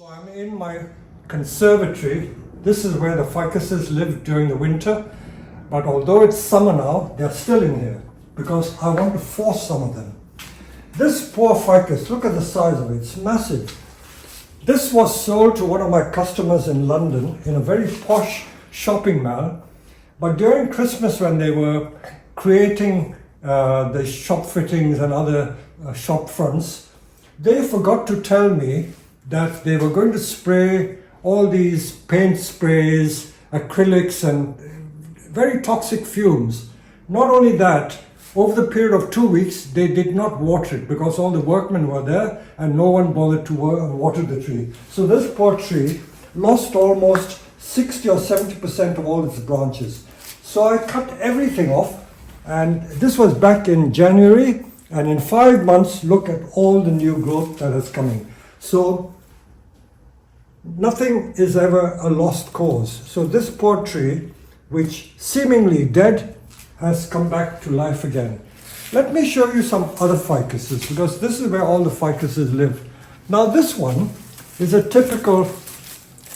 So I'm in my conservatory. This is where the ficuses live during the winter. But although it's summer now, they're still in here because I want to force some of them. This poor ficus, look at the size of it, it's massive. This was sold to one of my customers in London in a very posh shopping mall. But during Christmas, when they were creating the shop fittings and other shop fronts, they forgot to tell me that they were going to spray all these paint sprays, acrylics and very toxic fumes. Not only that, over the period of 2 weeks, they did not water it because all the workmen were there and no one bothered to water the tree. So this poor tree lost almost 60 or 70% of all its branches. So I cut everything off, and this was back in January, and in 5 months, look at all the new growth that is coming. So nothing is ever a lost cause. So this poor tree, which seemingly dead, has come back to life again. Let me show you some other ficuses because this is where all the ficuses live. Now this one is a typical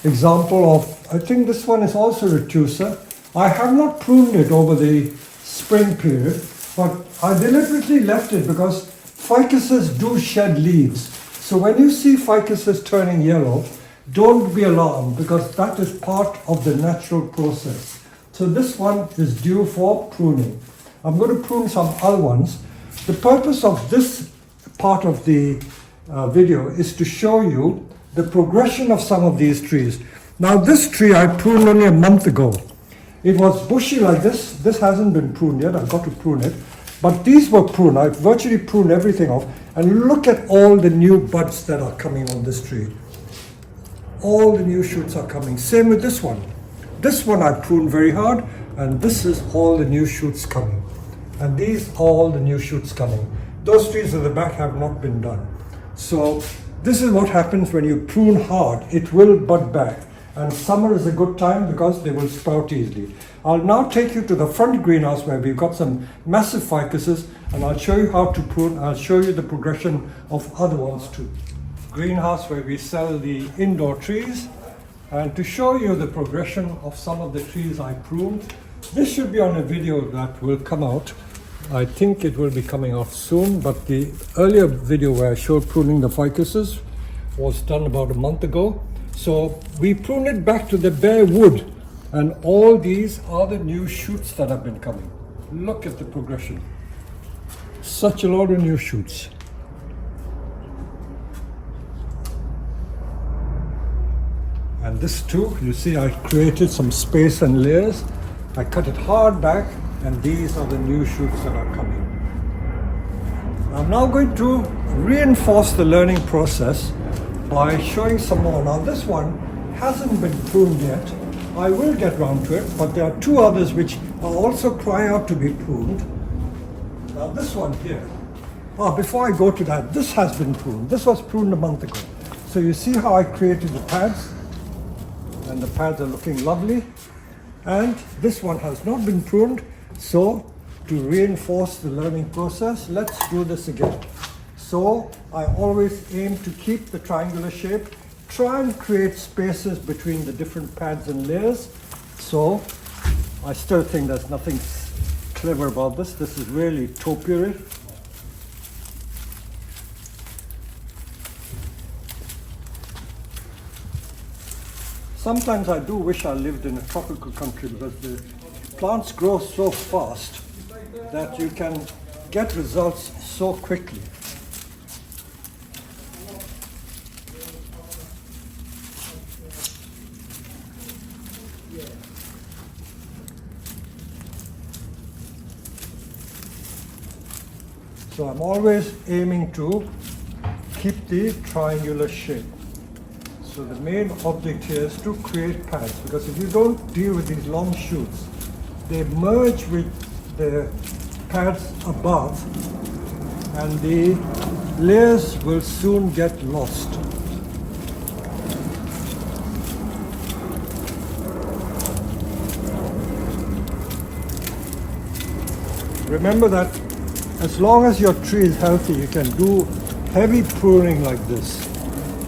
example of, I think this one is also retusa. I have not pruned it over the spring period, but I deliberately left it because ficuses do shed leaves. So when you see ficuses turning yellow, don't be alarmed because that is part of the natural process. So this one is due for pruning. I'm going to prune some other ones. The purpose of this part of the video is to show you the progression of some of these trees. Now this tree I pruned only a month ago. It was bushy like this. This hasn't been pruned yet. I've got to prune it. But these were pruned. I virtually pruned everything off. And look at all the new buds that are coming on this tree. All the new shoots are coming. Same with this one. This one I pruned very hard, and this is all the new shoots coming. And these are all the new shoots coming. Those trees at the back have not been done. So this is what happens when you prune hard. It will bud back. And summer is a good time because they will sprout easily. I'll now take you to the front greenhouse where we've got some massive ficuses, and I'll show you how to prune. I'll show you the progression of other ones too. Greenhouse where we sell the indoor trees, and to show you the progression of some of the trees I pruned. This should be on a video that will come out. I think it will be coming out soon, but the earlier video where I showed pruning the ficuses was done about a month ago. So we pruned it back to the bare wood, and all these are the new shoots that have been coming. Look at the progression. Such a lot of new shoots. And this too, you see I created some space and layers. I cut it hard back, and these are the new shoots that are coming. I'm now going to reinforce the learning process by showing some more. Now this one hasn't been pruned yet. I will get round to it, but there are two others which are also crying out to be pruned. Now this one here, before I go to that, this has been pruned. This was pruned a month ago. So you see how I created the pads? And the pads are looking lovely. And this one has not been pruned. So to reinforce the learning process, let's do this again. So I always aim to keep the triangular shape, try and create spaces between the different pads and layers. So I still think there's nothing clever about this. This is really topiary. Sometimes I do wish I lived in a tropical country because the plants grow so fast that you can get results so quickly. So I'm always aiming to keep the triangular shape. So the main object here is to create pads, because if you don't deal with these long shoots, they merge with the pads above and the layers will soon get lost. Remember that as long as your tree is healthy, you can do heavy pruning like this.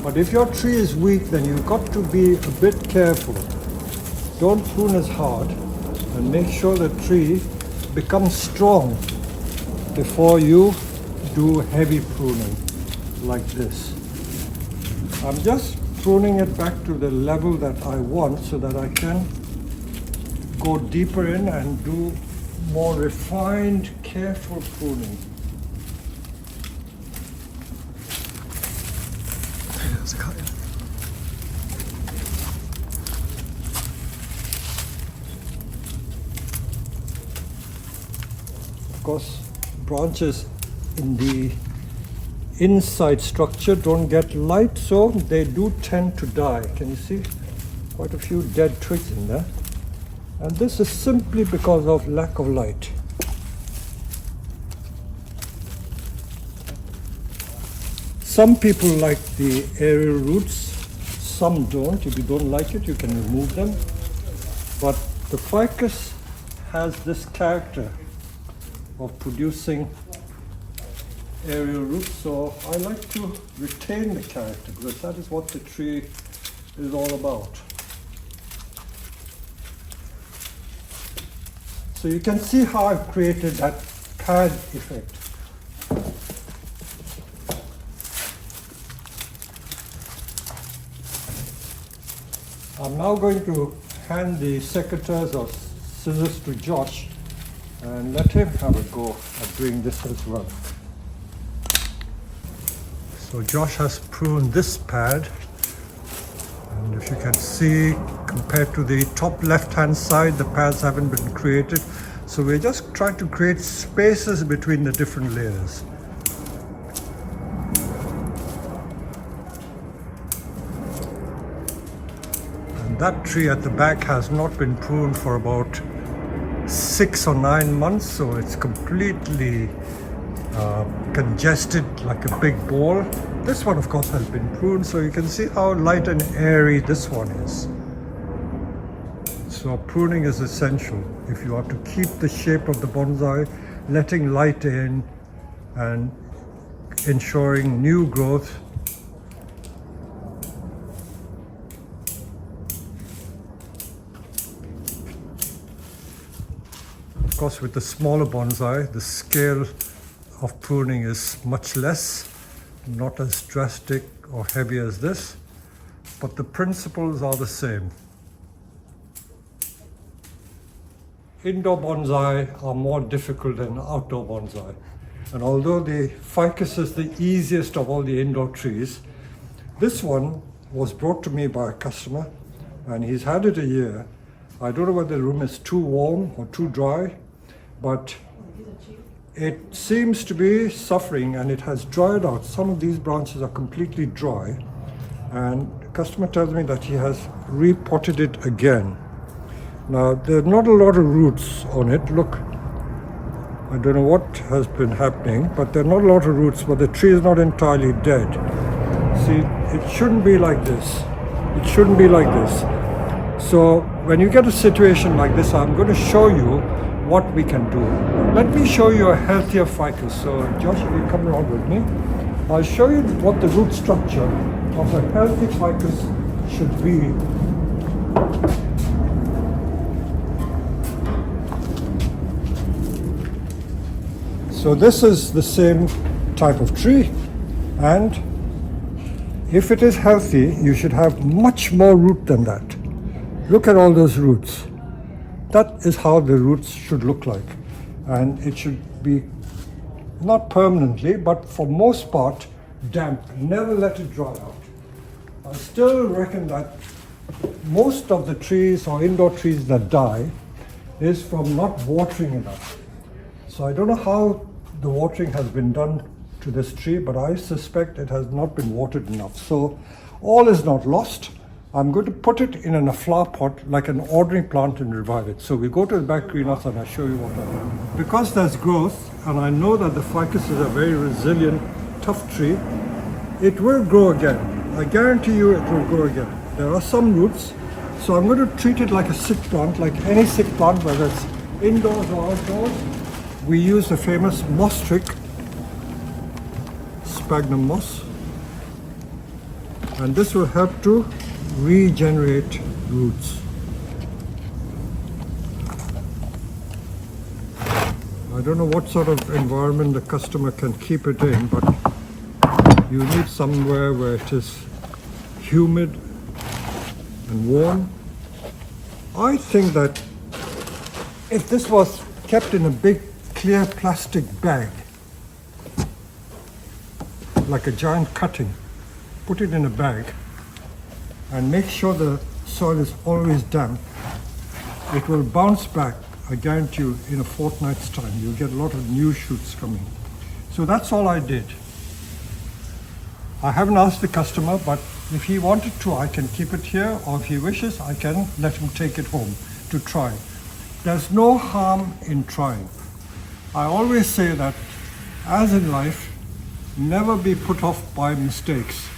But if your tree is weak, then you've got to be a bit careful. Don't prune as hard, and make sure the tree becomes strong before you do heavy pruning like this. I'm just pruning it back to the level that I want so that I can go deeper in and do more refined, careful pruning. Of course, branches in the inside structure don't get light, so they do tend to die. Can you see? Quite a few dead twigs in there. And this is simply because of lack of light. Some people like the aerial roots, some don't. If you don't like it, you can remove them. But the ficus has this character of producing aerial roots, so I like to retain the character because that is what the tree is all about. So you can see how I've created that pad effect. I'm now going to hand the secateurs or scissors to Josh and let him have a go at doing this as well. So Josh has pruned this pad, and if you can see, compared to the top left hand side, the pads haven't been created. So we're just trying to create spaces between the different layers. And that tree at the back has not been pruned for about 6 or 9 months, so it's completely congested like a big ball. This one of course has been pruned, so you can see how light and airy this one is. So pruning is essential if you want to keep the shape of the bonsai, letting light in and ensuring new growth. Of course, with the smaller bonsai, the scale of pruning is much less, not as drastic or heavy as this, but the principles are the same. Indoor bonsai are more difficult than outdoor bonsai. And although the ficus is the easiest of all the indoor trees, this one was brought to me by a customer and he's had it a year. I don't know whether the room is too warm or too dry, but it seems to be suffering and it has dried out. Some of these branches are completely dry, and the customer tells me that he has repotted it again. Now, there are not a lot of roots on it. Look, I don't know what has been happening, but there are not a lot of roots, but the tree is not entirely dead. See, it shouldn't be like this. It shouldn't be like this. So when you get a situation like this, I'm going to show you what we can do. Let me show you a healthier ficus. So Josh, if you come around with me, I'll show you what the root structure of a healthy ficus should be. So this is the same type of tree, and if it is healthy, you should have much more root than that. Look at all those roots. That is how the roots should look like, and it should be not permanently, but for most part damp. Never let it dry out. I still reckon that most of the trees or indoor trees that die is from not watering enough. So I don't know how the watering has been done to this tree, but I suspect it has not been watered enough. So all is not lost. I'm going to put it in a flower pot like an ordinary plant and revive it. So we go to the back greenhouse and I'll show you what I do. Because there's growth, and I know that the ficus is a very resilient, tough tree, it will grow again. I guarantee you it will grow again. There are some roots, so I'm going to treat it like a sick plant, like any sick plant, whether it's indoors or outdoors. We use the famous moss trick, sphagnum moss. and this will help to regenerate roots. I don't know what sort of environment the customer can keep it in, but you need somewhere where it is humid and warm. I think that if this was kept in a big clear plastic bag, like a giant cutting, put it in a bag and make sure the soil is always damp, it will bounce back, I guarantee you, in a fortnight's time. You'll get a lot of new shoots coming. So that's all I did. I haven't asked the customer, but if he wanted to, I can keep it here, or if he wishes, I can let him take it home to try. There's no harm in trying. I always say that, as in life, never be put off by mistakes.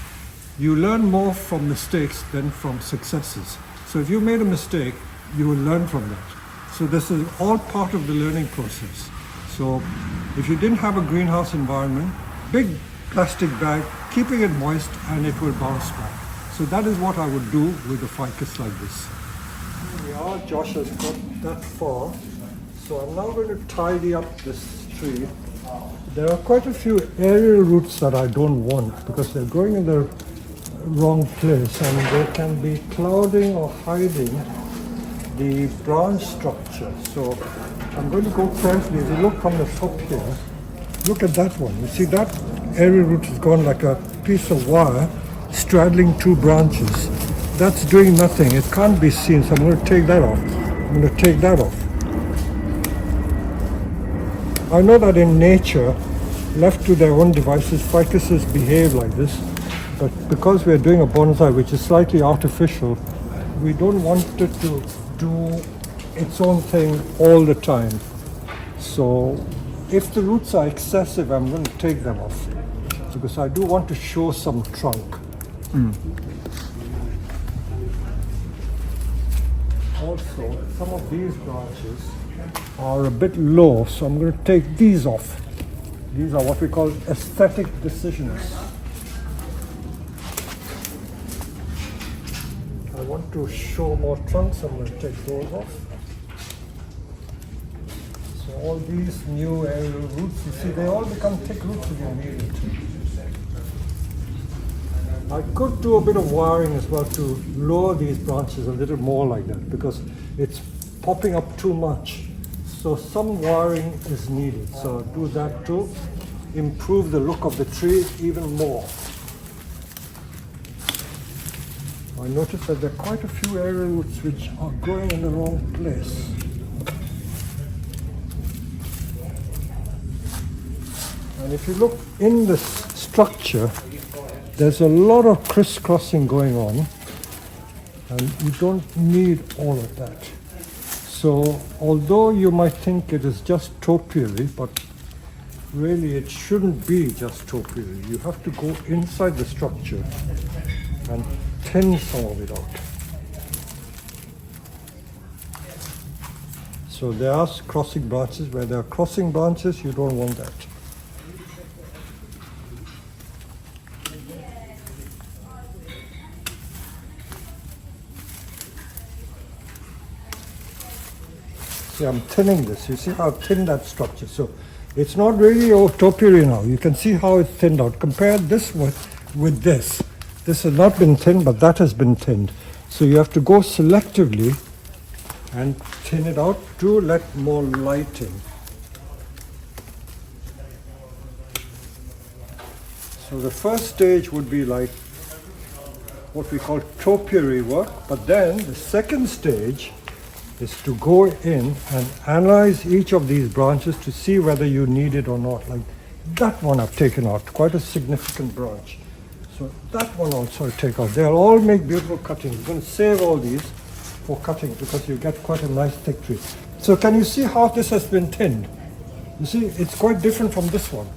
You learn more from mistakes than from successes. So if you made a mistake, you will learn from that. So this is all part of the learning process. So if you didn't have a greenhouse environment, big plastic bag, keeping it moist, and it will bounce back. So that is what I would do with a ficus like this. Yeah, Josh has got that far. So I'm now going to tidy up this tree. There are quite a few aerial roots that I don't want because they're growing in the wrong place and they can be clouding or hiding the branch structure. So I'm going to go carefully. If you look from the top here, look at that one. You see that aerial root has gone like a piece of wire straddling two branches. That's doing nothing. It can't be seen, so I'm going to take that off. I'm going to take that off. I know that in nature, left to their own devices, ficuses behave like this, but because we're doing a bonsai which is slightly artificial, we don't want it to do its own thing all the time. So if the roots are excessive, I'm going to take them off because I do want to show some trunk. Also, some of these branches are a bit low, so I'm going to take these off. These are what we call aesthetic decisions. I want to show more trunks, I'm going to take those off. So all these new aerial roots, you see, they all become thick roots if you need it. I could do a bit of wiring as well to lower these branches a little more like that because it's popping up too much. So some wiring is needed. So do that to improve the look of the tree even more. I noticed that there are quite a few aerial roots which are growing in the wrong place. And if you look in this structure, there's a lot of crisscrossing going on, and you don't need all of that. So, although you might think it is just topiary, but really it shouldn't be just topiary. You have to go inside the structure and thin some of it out. So there are crossing branches. Where there are crossing branches, you don't want that. See, I'm thinning this. You see how thin that structure. So it's not really topiary now. You can see how it's thinned out. Compare this with this. This has not been thinned, but that has been thinned. So you have to go selectively and thin it out to let more light in. So the first stage would be like what we call topiary work, but then the second stage is to go in and analyze each of these branches to see whether you need it or not. Like that one I've taken out, quite a significant branch. So that one also I take out. They'll all make beautiful cuttings. You're going to save all these for cutting because you get quite a nice thick tree. So can you see how this has been thinned? You see, it's quite different from this one.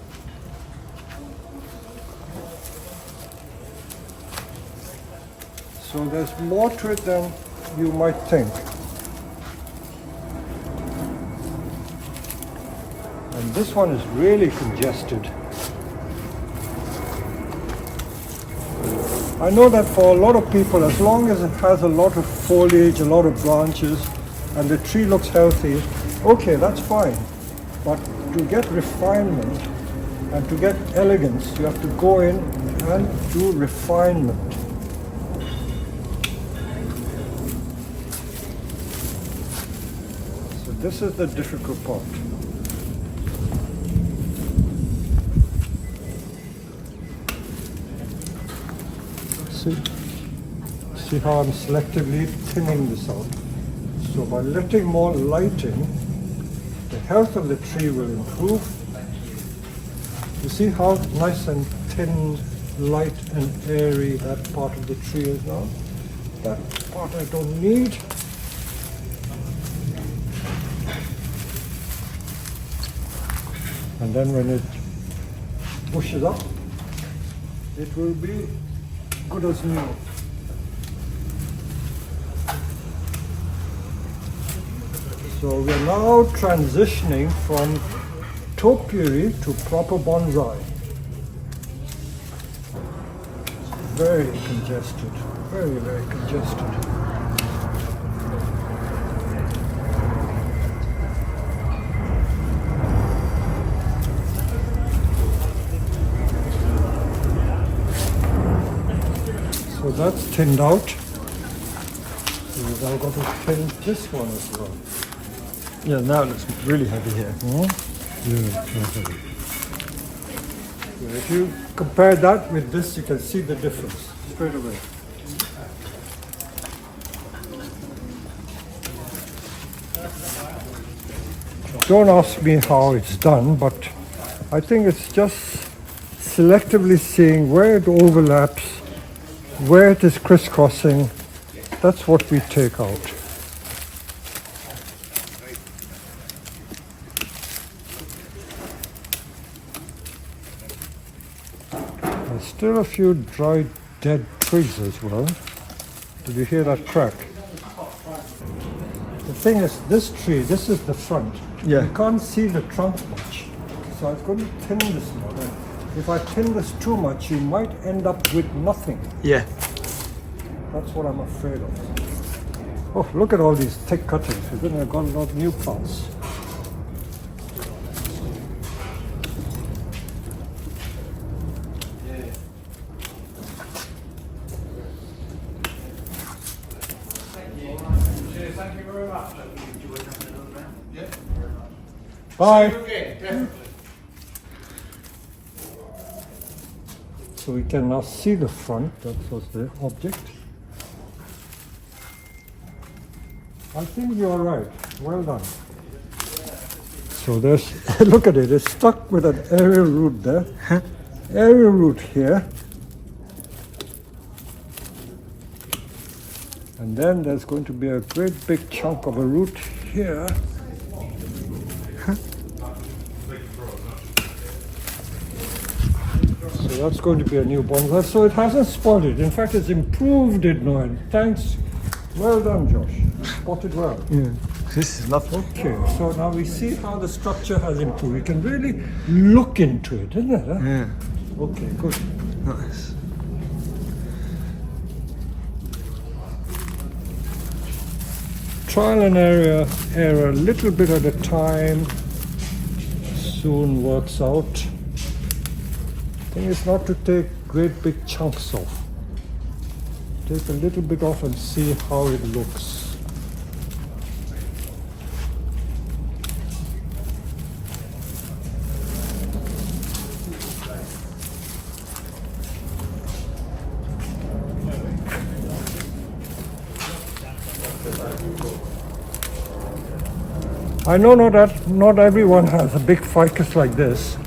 So there's more to it than you might think. And this one is really congested. I know that for a lot of people, as long as it has a lot of foliage, a lot of branches, and the tree looks healthy, okay, that's fine. But to get refinement and to get elegance, you have to go in and do refinement. So this is the difficult part. See how I'm selectively thinning this out. So by letting more light in, the health of the tree will improve. You see how nice and thin, light and airy that part of the tree is now? That part I don't need. And then when it pushes up, it will be good as new. So we're now transitioning from topiary to proper bonsai. Very congested, very, very congested. So that's thinned out. So we've now got to thin this one as well. Yeah, now it looks really heavy here. Yeah, heavy. So if you compare that with this, you can see the difference straight away. Don't ask me how it's done, but I think it's just selectively seeing where it overlaps, where it is crisscrossing. That's what we take out. There's still a few dry, dead twigs as well. Did you hear that crack? The thing is, this tree, this is the front. Yeah. You can't see the trunk much. So I was going to thin this more. And if I thin this too much, you might end up with nothing. Yeah. That's what I'm afraid of. Oh, look at all these thick cuttings. We're going to have got a lot of new plants. Thank you very much. Yeah. Bye. Okay, definitely. So we can now see the front. That was the object. I think you're right. Well done. So there's, look at it. It's stuck with an aerial root there. Aerial root here. And then there's going to be a great big chunk of a root here. So that's going to be a new bonsai. So it hasn't spoiled it. In fact, it's improved it now. Thanks. Well done, Josh. Spotted well. Yeah. This is lovely. Okay, so now we see how the structure has improved. We can really look into it, isn't it? Huh? Yeah. Okay, good. Nice. Trial and error, a little bit at a time, soon works out. The thing is not to take great big chunks off. Take a little bit off and see how it looks. I know not everyone has a big ficus like this,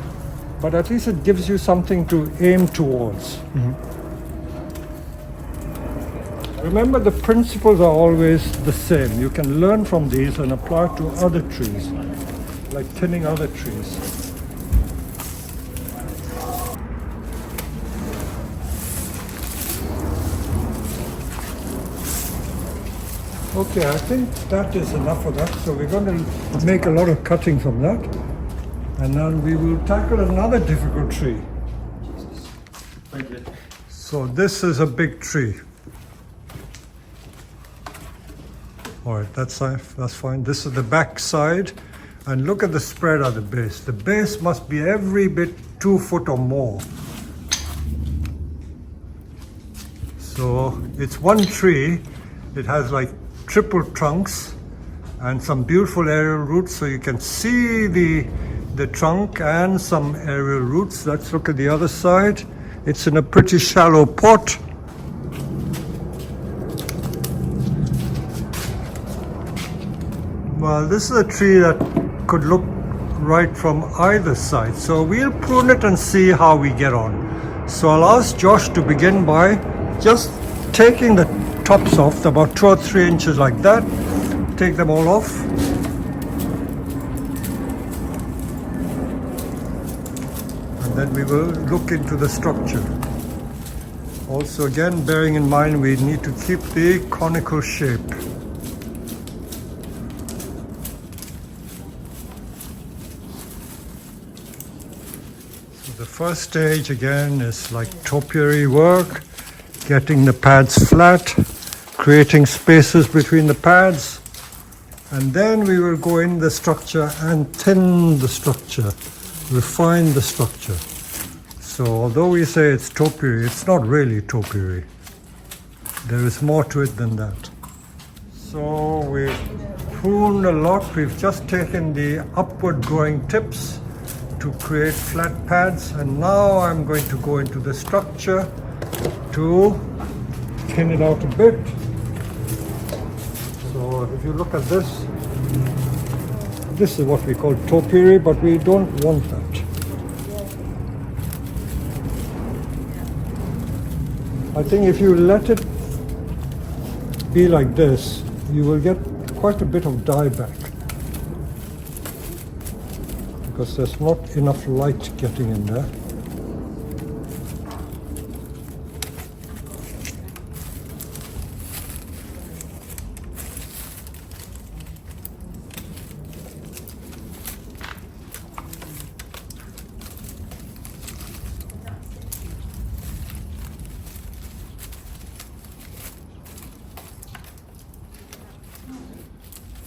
but at least it gives you something to aim towards. Remember, the principles are always the same. You can learn from these and apply to other trees, like thinning other trees. Okay, I think that is enough of that. So we're going to make a lot of cutting from that. And then we will tackle another difficult tree. Thank you. So this is a big tree. All right, that's fine. This is the back side. And look at the spread at the base. The base must be every bit 2 foot or more. So it's one tree. It has like triple trunks and some beautiful aerial roots, so you can see the trunk and some aerial roots. Let's look at the other side. It's in a pretty shallow pot. Well, this is a tree that could look right from either side. So we'll prune it and see how we get on. So I'll ask Josh to begin by just taking the tops off, about 2 or 3 inches like that. Take them all off. And then we will look into the structure. Also, again, bearing in mind we need to keep the conical shape. The first stage again is like topiary work, getting the pads flat, creating spaces between the pads, and then we will go in the structure and thin the structure, refine the structure. So although we say it's topiary, it's not really topiary. There is more to it than that. So we've pruned a lot. We've just taken the upward growing tips to create flat pads, and now I'm going to go into the structure to thin it out a bit. So if you look at this, this is what we call topiary, but we don't want that. I think if you let it be like this, you will get quite a bit of dieback, because there's not enough light getting in there.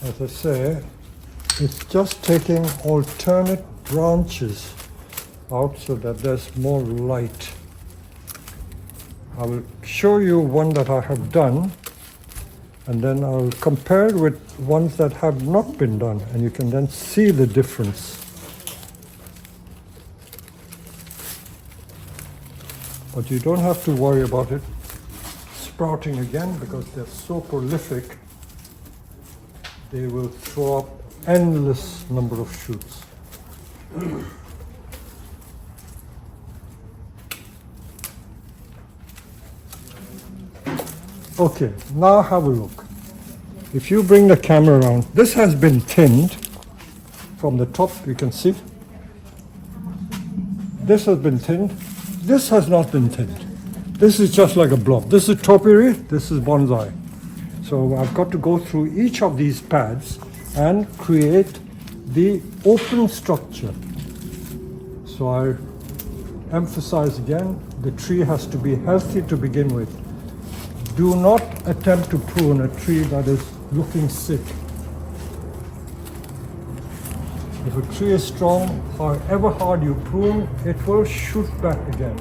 As I say, it's just taking alternate branches out so that there's more light. I will show you one that I have done, and then I'll compare it with ones that have not been done, and you can then see the difference. But you don't have to worry about it sprouting again, because they're so prolific. They will throw up endless number of shoots. Okay, now have a look. If you bring the camera around, this has been thinned from the top, you can see. This has been thinned. This has not been thinned. This is just like a blob. This is topiary, this is bonsai. So I've got to go through each of these pads and create the open structure. So I emphasize again, the tree has to be healthy to begin with. Do not attempt to prune a tree that is looking sick. If a tree is strong, however hard you prune, it will shoot back again.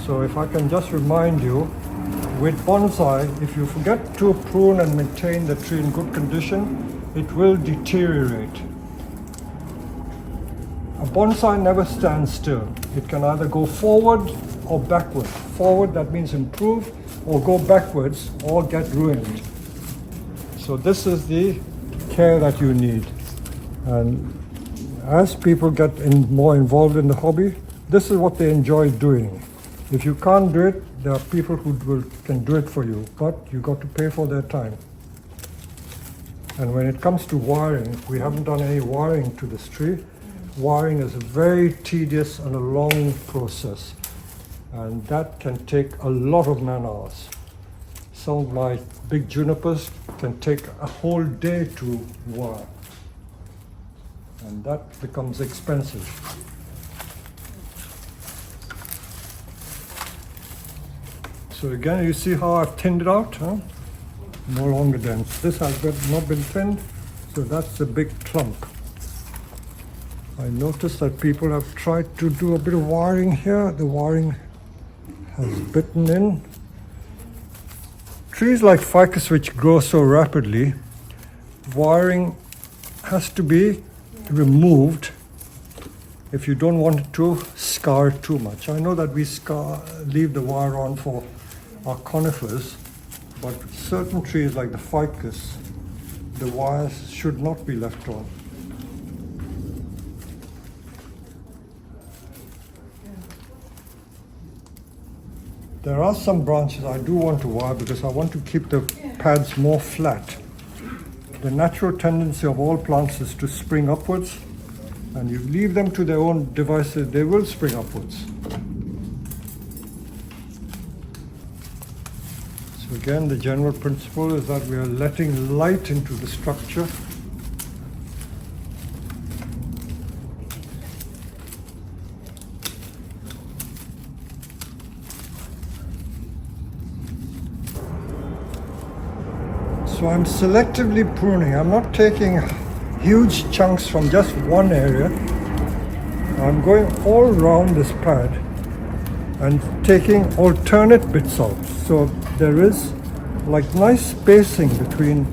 So if I can just remind you, with bonsai, if you forget to prune and maintain the tree in good condition, it will deteriorate. A bonsai never stands still. It can either go forward or backward. Forward, that means improve, or go backwards or get ruined. So this is the care that you need. And as people get more involved in the hobby, this is what they enjoy doing. If you can't do it, there are people who can do it for you, but you got to pay for their time. And when it comes to wiring, we haven't done any wiring to this tree. Wiring is a very tedious and a long process, and that can take a lot of man hours. Some of my big junipers can take a whole day to wire. and that becomes expensive. So again, you see how I've thinned it out, huh? No longer dense. This has not been thinned, so that's a big clump. I noticed that people have tried to do a bit of wiring here. The wiring has bitten in. Trees like ficus, which grow so rapidly, wiring has to be removed if you don't want it to scar too much. I know that we leave the wire on for our conifers, but certain trees like the ficus, the wires should not be left on. There are some branches I do want to wire because I want to keep the pads more flat. The natural tendency of all plants is to spring upwards, and you leave them to their own devices, they will spring upwards. So again, the general principle is that we are letting light into the structure. So I'm selectively pruning. I'm not taking huge chunks from just one area. I'm going all around this pad and taking alternate bits out. So there is like nice spacing between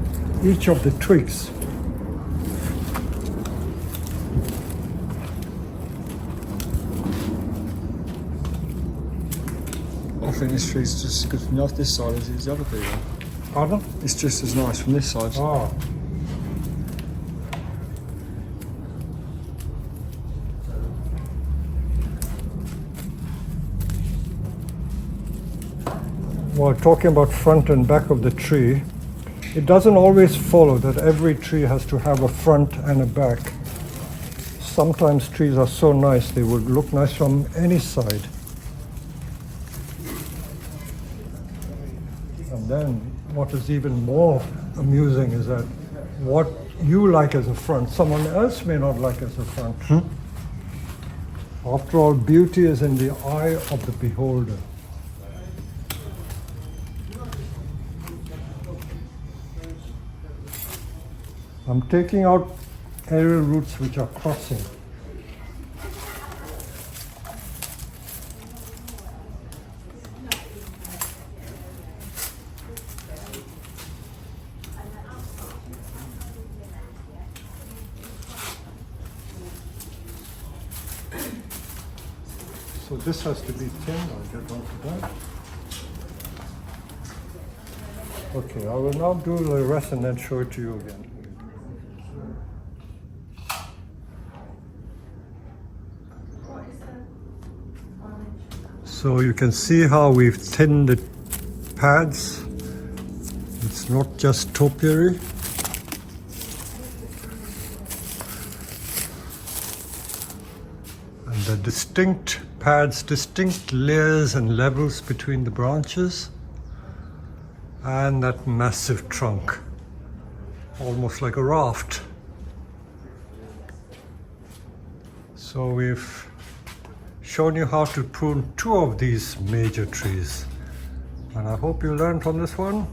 each of the twigs. I think this tree's just as good from this side as it is the other tree. Pardon? It's just as nice from this side. Ah. Well, talking about front and back of the tree, it doesn't always follow that every tree has to have a front and a back. Sometimes trees are so nice, they would look nice from any side. And then what is even more amusing is that what you like as a front, someone else may not like as a front. After all, beauty is in the eye of the beholder. I'm taking out aerial roots which are crossing. So this has to be thinned. I'll get onto that. Okay, I will now do the rest and then show it to you again. So you can see how we've thinned the pads. It's not just topiary. And the distinct pads, distinct layers and levels between the branches, and that massive trunk, almost like a raft. So we've shown you how to prune 2 of these major trees, and I hope you learned from this one.